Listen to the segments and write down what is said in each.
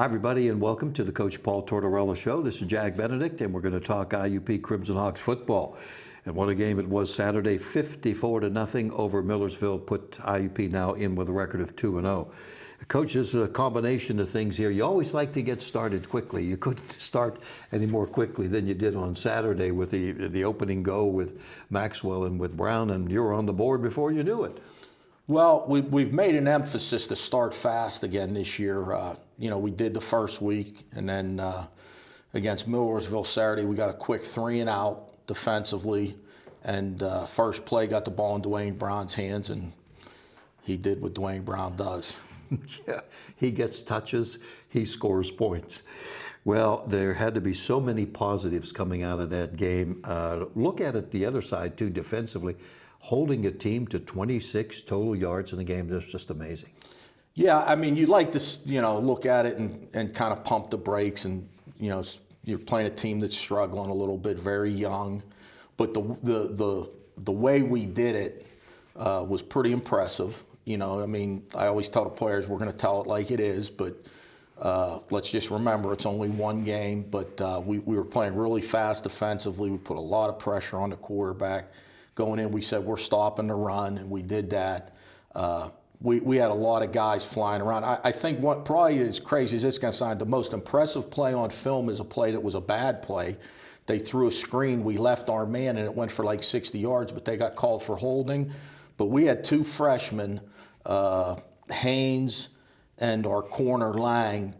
Hi, everybody, and welcome to the Coach Paul Tortorella Show. This is Jack Benedict, and we're going to talk IUP Crimson Hawks football. And what a game it was Saturday, 54-0 over Millersville, put IUP now in with a record of 2-0. Coach, this is a combination of things here. You always like to get started quickly. You couldn't start any more quickly than you did on Saturday with the opening go with Maxwell and with Brown, and you were on the board before you knew it. Well, we've made an emphasis to start fast again this year. We did the first week, and then against Millersville Saturday, we got a quick 3-and-out defensively, and first play got the ball in Dwayne Brown's hands, and he did what Dwayne Brown does. Yeah, he gets touches, he scores points. Well, there had to be so many positives coming out of that game. Look at it the other side, too, defensively. Holding a team to 26 total yards in the game is just amazing. Yeah, I mean, you'd like to, look at it and kind of pump the brakes, and you're playing a team that's struggling a little bit, very young, but the way we did it was pretty impressive. I always tell the players we're going to tell it like it is, but let's just remember it's only one game. But we were playing really fast defensively. We put a lot of pressure on the quarterback. Going in, we said we're stopping the run, and we did that. We had a lot of guys flying around. I think what probably is crazy as it's going to sound, the most impressive play on film is a play that was a bad play. They threw a screen, we left our man, and it went for like 60 yards, but they got called for holding. But we had two freshmen, Haynes and our corner Lang,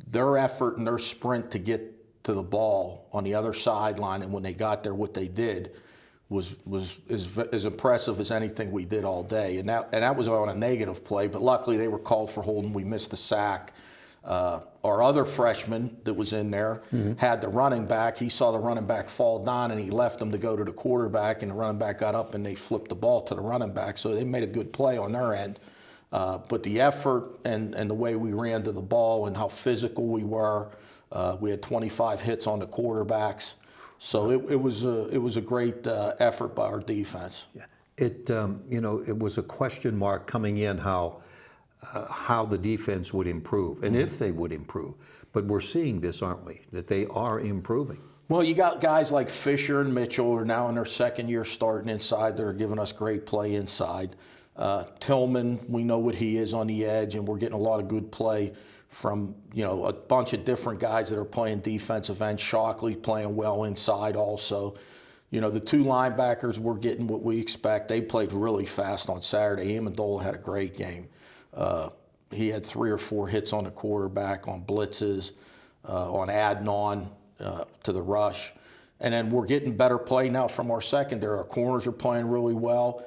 their effort and their sprint to get to the ball on the other sideline, and when they got there, what they did was as impressive as anything we did all day. And that was on a negative play, but luckily they were called for holding. We missed the sack. Our other freshman that was in there had the running back. He saw the running back fall down, and he left him to go to the quarterback, and the running back got up, and they flipped the ball to the running back. So they made a good play on their end. But the effort and the way we ran to the ball and how physical we were, we had 25 hits on the quarterbacks. So it was a great effort by our defense. Yeah. It was a question mark coming in how the defense would improve and if they would improve. But we're seeing this, aren't we? That they are improving. Well, you got guys like Fisher and Mitchell who are now in their second year starting inside that are giving us great play inside. Tillman, we know what he is on the edge, and we're getting a lot of good play from a bunch of different guys that are playing defensive end. Shockley playing well inside also. The two linebackers, we're getting what we expect. They played really fast on Saturday. Amendola had a great game. He had 3 or 4 hits on the quarterback, on blitzes, on adding on to the rush. And then we're getting better play now from our secondary. Our corners are playing really well.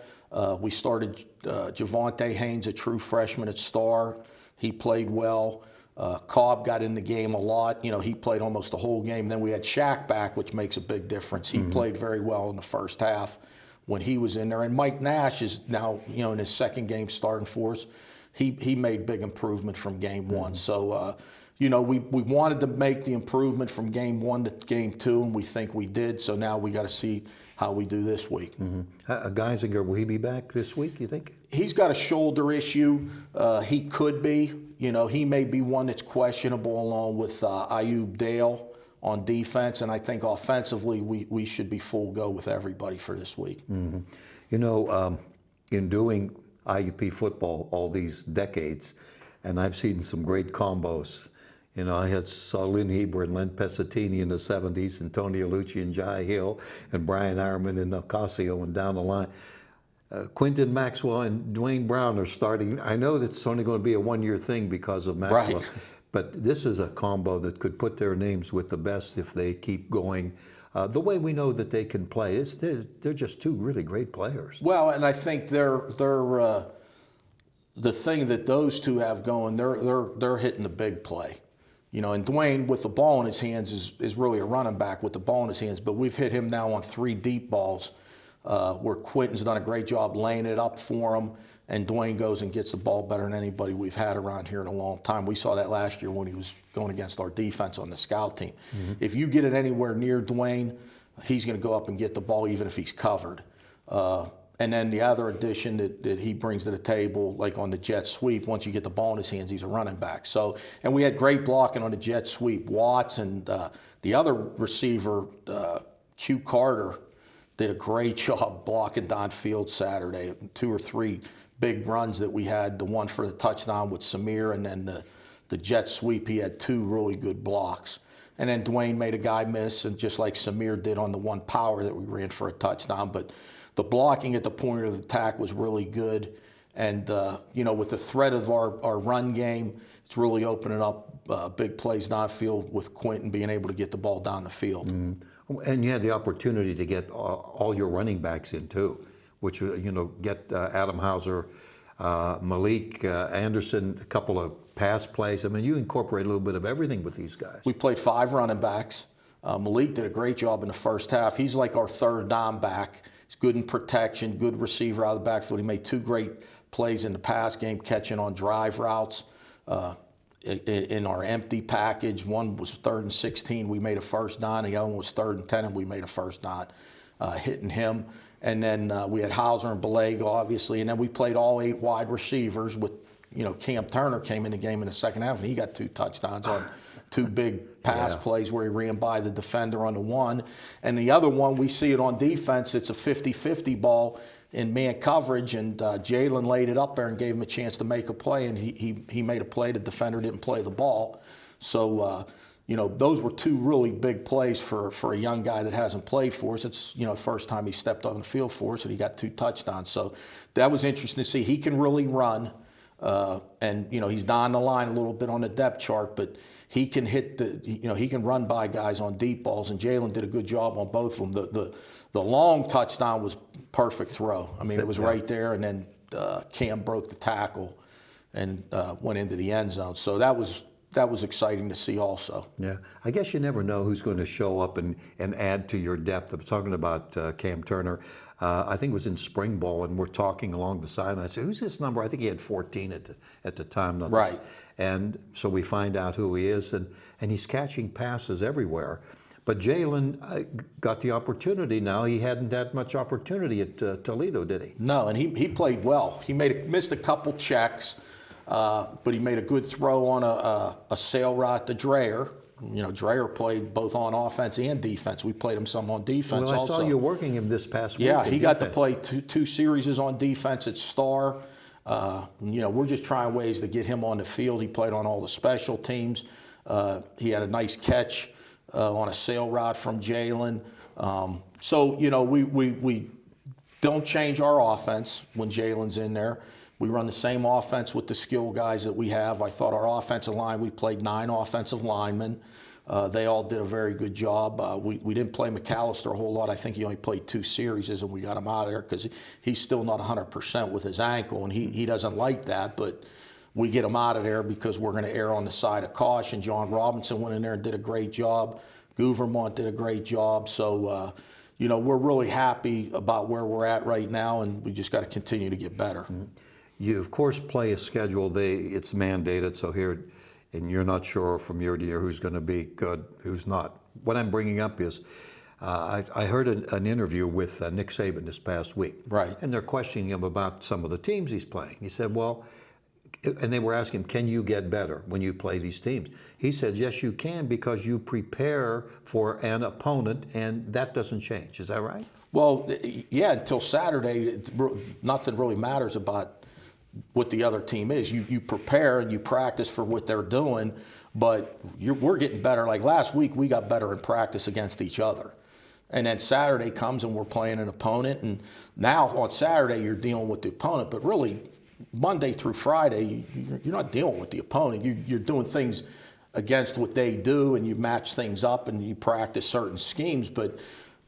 We started Javonte Haynes, a true freshman at Star. He played well. Cobb got in the game a lot. He played almost the whole game. Then we had Shaq back, which makes a big difference. He played very well in the first half when he was in there. And Mike Nash is now, in his second game starting for us. He made big improvement from game one. So, we wanted to make the improvement from game 1 to game 2, and we think we did. So now we got to see how we do this week. Geisinger, will he be back this week, you think? He's got a shoulder issue. He could be. He may be one that's questionable along with Ayub Dale on defense, and I think offensively we should be full go with everybody for this week. In doing IUP football all these decades, and I've seen some great combos. I saw Lynn Heber and Len Pesatini in the 70s, and Tony Alucci and Jai Hill, and Brian Ironman and Ocasio, and down the line. Quinton Maxwell and Dwayne Brown are starting. I know that's only going to be a one-year thing because of Maxwell, right. But this is a combo that could put their names with the best if they keep going. The way we know that they can play, they're just two really great players. Well, and I think they're the thing that those two have going. They're hitting the big play. And Dwayne with the ball in his hands is really a running back with the ball in his hands. But we've hit him now on 3 deep balls. Where Quinton's done a great job laying it up for him, and Dwayne goes and gets the ball better than anybody we've had around here in a long time. We saw that last year when he was going against our defense on the scout team. If you get it anywhere near Dwayne, he's going to go up and get the ball even if he's covered. And then the other addition that he brings to the table, like on the jet sweep, once you get the ball in his hands, he's a running back. So, and we had great blocking on the jet sweep. Watts and the other receiver, Q Carter, did a great job blocking downfield Saturday. 2 or 3 big runs that we had, the one for the touchdown with Samir, and then the jet sweep, he had 2 really good blocks. And then Dwayne made a guy miss, and just like Samir did on the one power that we ran for a touchdown. But the blocking at the point of the attack was really good. And, with the threat of our run game, it's really opening up big plays downfield with Quentin being able to get the ball down the field. And you had the opportunity to get all your running backs in too, which, get Adam Hauser, Malik Anderson, a couple of pass plays. I mean, you incorporate a little bit of everything with these guys. We played 5 running backs. Malik did a great job in the first half. He's like our third down back. He's good in protection, good receiver out of the backfield. He made 2 great plays in the pass game, catching on drive routes. In our empty package, one was 3rd and 16, we made a first down. The other one was 3rd and 10, and we made a first down, hitting him. And then we had Hauser and Beleg, obviously. And then we played all 8 wide receivers with, Cam Turner came in the game in the second half, and he got 2 touchdowns on 2 big pass plays where he ran by the defender on the one. And the other one, we see it on defense. It's a 50-50 ball in man coverage, and Jalen laid it up there and gave him a chance to make a play, and he made a play. The defender didn't play the ball. So, those were 2 really big plays for a young guy that hasn't played for us. It's, the first time he stepped on the field for us, and he got 2 touchdowns. So that was interesting to see. He can really run, and, he's down the line a little bit on the depth chart, but he can hit he can run by guys on deep balls, and Jalen did a good job on both of them. The long touchdown was perfect throw. I mean, it was right there, and then Cam broke the tackle and went into the end zone. So that was exciting to see also. Yeah, I guess you never know who's going to show up and add to your depth. I was talking about Cam Turner. I think it was in spring ball, and we're talking along the side, and I said, who's this number? I think he had 14 at the time. Right. And so we find out who he is, and he's catching passes everywhere. But Jalen got the opportunity now. He hadn't had much opportunity at Toledo, did he? No, and he played well. He missed a couple checks, but he made a good throw on a sail route to Dreyer. Dreyer played both on offense and defense. We played him some on defense also. Well, I saw you working him this past week. Yeah, he got to play two series on defense at Star. We're just trying ways to get him on the field. He played on all the special teams. He had a nice catch on a sail route from Jalen. We don't change our offense when Jalen's in there. We run the same offense with the skill guys that we have. I thought our offensive line, we played 9 offensive linemen. They all did a very good job. We didn't play McAllister a whole lot. I think he only played 2 series, and we got him out of there because he's still not 100% with his ankle, and he doesn't like that. But we get him out of there because we're going to err on the side of caution. John Robinson went in there and did a great job. Gouvermont did a great job. So, we're really happy about where we're at right now, and we just got to continue to get better. Mm-hmm. You, of course, play a schedule. It's mandated, so here, and you're not sure from year to year who's going to be good, who's not. What I'm bringing up is I heard an interview with Nick Saban this past week. Right. And they're questioning him about some of the teams he's playing. He said, well, and they were asking him, can you get better when you play these teams? He said, yes, you can, because you prepare for an opponent, and that doesn't change. Is that right? Well, yeah, until Saturday, nothing really matters about what the other team is. You prepare and you practice for what they're doing, but we're getting better. Like last week, we got better in practice against each other. And then Saturday comes and we're playing an opponent, and now on Saturday you're dealing with the opponent, but really Monday through Friday, you're not dealing with the opponent. You're doing things against what they do, and you match things up and you practice certain schemes, but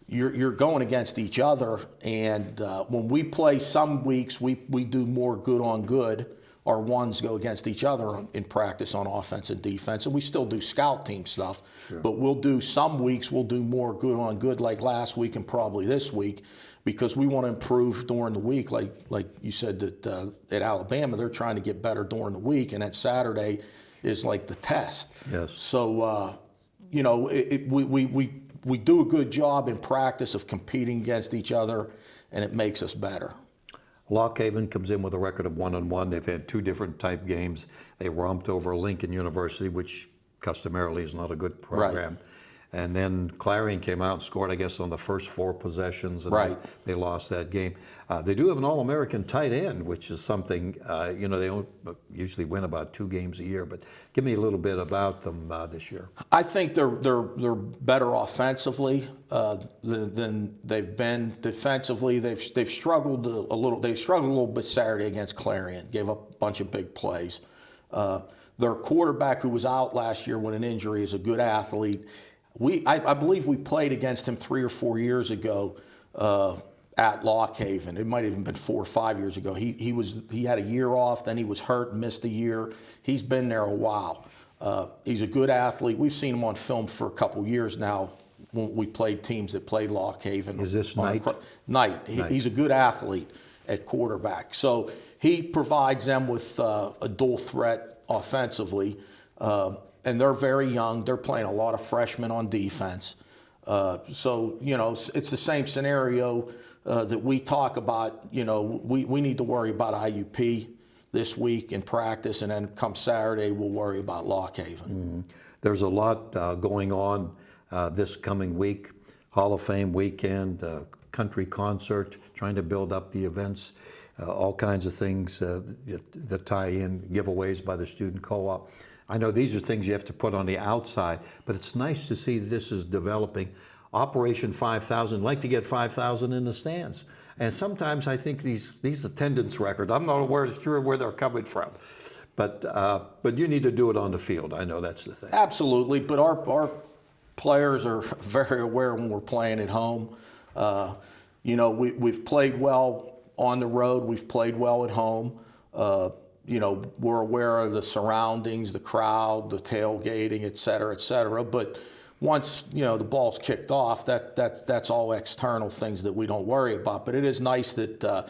you're going against each other. And when we play, some weeks we do more good on good. Our ones go against each other in practice on offense and defense, and we still do scout team stuff. Sure. But some weeks we'll do more good on good, like last week and probably this week, because we want to improve during the week. Like you said that at Alabama, they're trying to get better during the week, and that Saturday is like the test. Yes. So we do a good job in practice of competing against each other, and it makes us better. Lock Haven comes in with a record of 1-1. They've had two different type games. They romped over Lincoln University, which customarily is not a good program. Right. And then Clarion came out and scored, I guess, on the first 4 possessions, and Right. they lost that game. They do have an All-American tight end, which is something, they don't usually win about 2 games a year. But give me a little bit about them this year. I think they're better offensively than they've been defensively. They've struggled a little. They struggled a little bit Saturday against Clarion. Gave up a bunch of big plays. Their quarterback, who was out last year with an injury, is a good athlete. I believe we played against him 3 or 4 years ago at Lock Haven. It might have even been 4 or 5 years ago. He had a year off, then he was hurt and missed a year. He's been there a while. He's a good athlete. We've seen him on film for a couple years now when we played teams that played Lock Haven. Is this Knight? Knight. He's a good athlete at quarterback. So he provides them with a dual threat offensively. And they're very young. They're playing a lot of freshmen on defense. So, it's the same scenario that we talk about. We need to worry about IUP this week in practice, and then come Saturday, we'll worry about Lock Haven. Mm-hmm. There's a lot going on this coming week. Hall of Fame weekend, country concert, trying to build up the events, all kinds of things that tie in, giveaways by the student co-op. I know these are things you have to put on the outside, but it's nice to see this is developing. Operation 5,000, like to get 5,000 in the stands. And sometimes I think these attendance records, I'm not sure where they're coming from. But you need to do it on the field. I know that's the thing. Absolutely, but our players are very aware when we're playing at home. We've played well on the road. We've played well at home. We're aware of the surroundings, the crowd, the tailgating, et cetera, but once, the ball's kicked off, that's all external things that we don't worry about. But it is nice that,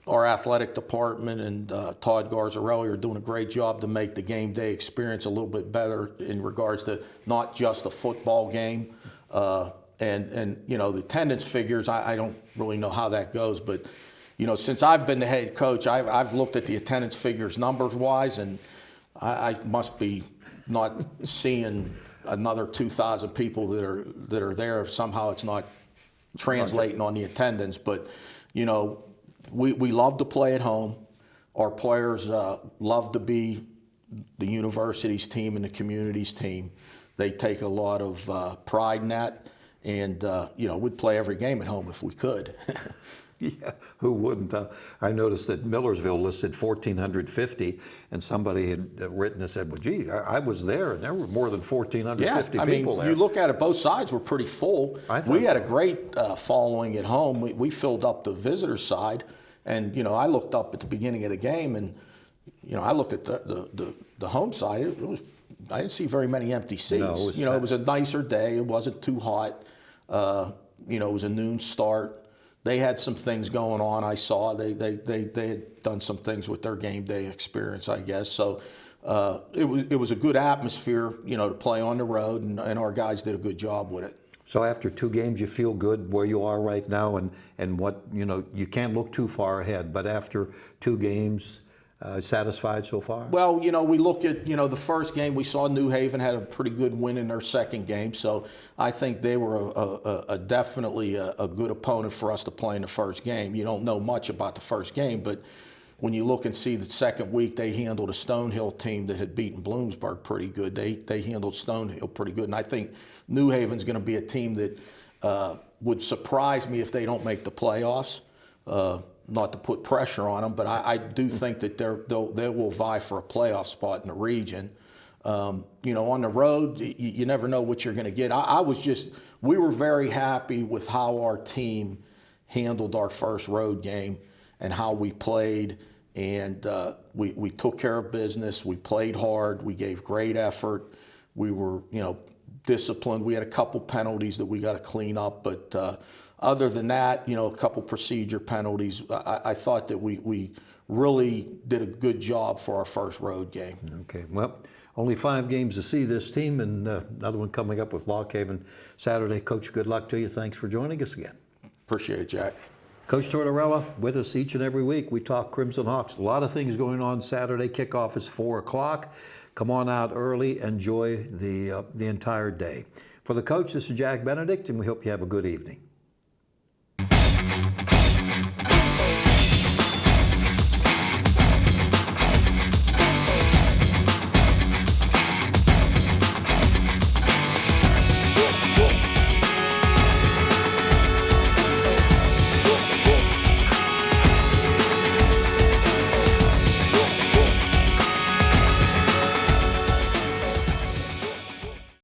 our athletic department and Todd Garzarelli are doing a great job to make the game day experience a little bit better in regards to not just a football game. And the attendance figures, I don't really know how that goes, but since I've been the head coach, I've looked at the attendance figures numbers-wise, and I must be not seeing another 2,000 people that are there if somehow it's not translating on the attendance. But, we love to play at home. Our players love to be the university's team and the community's team. They take a lot of pride in that, and, we'd play every game at home if we could. Yeah, who wouldn't? I noticed that Millersville listed 1,450, and somebody had written and said, well, gee, I was there, and there were more than 1,450 people there. You look at it, both sides were pretty full. We had a great following at home. We filled up the visitor side, and, I looked up at the beginning of the game, and, I looked at the home side. I didn't see very many empty seats. No, it was a nicer day. It wasn't too hot. It was a noon start. They had some things going on. I saw they had done some things with their game day experience, I guess. So it was a good atmosphere, to play on the road, and our guys did a good job with it. So after 2 games, you feel good where you are right now, and what you can't look too far ahead. But after 2 games, satisfied so far? Well, we look at, the first game, we saw New Haven had a pretty good win in their second game. So I think they were definitely a good opponent for us to play in the first game. You don't know much about the first game, but when you look and see the second week, they handled a Stonehill team that had beaten Bloomsburg pretty good. They handled Stonehill pretty good. And I think New Haven's going to be a team that would surprise me if they don't make the playoffs. Not to put pressure on them, but I do think that they will vie for a playoff spot in the region. On the road, you never know what you're going to get. We were very happy with how our team handled our first road game and how we played. And we took care of business. We played hard. We gave great effort. We were, disciplined. We had a couple penalties that we got to clean up, but other than that, a couple procedure penalties. I thought that we really did a good job for our first road game. Okay, well, only 5 games to see this team, and another one coming up with Lock Haven Saturday. Coach, good luck to you. Thanks for joining us again. Appreciate it, Jack. Coach Tortorella with us each and every week. We talk Crimson Hawks. A lot of things going on Saturday. Kickoff is 4 o'clock. Come on out early. Enjoy the entire day. For the coach, this is Jack Benedict, and we hope you have a good evening.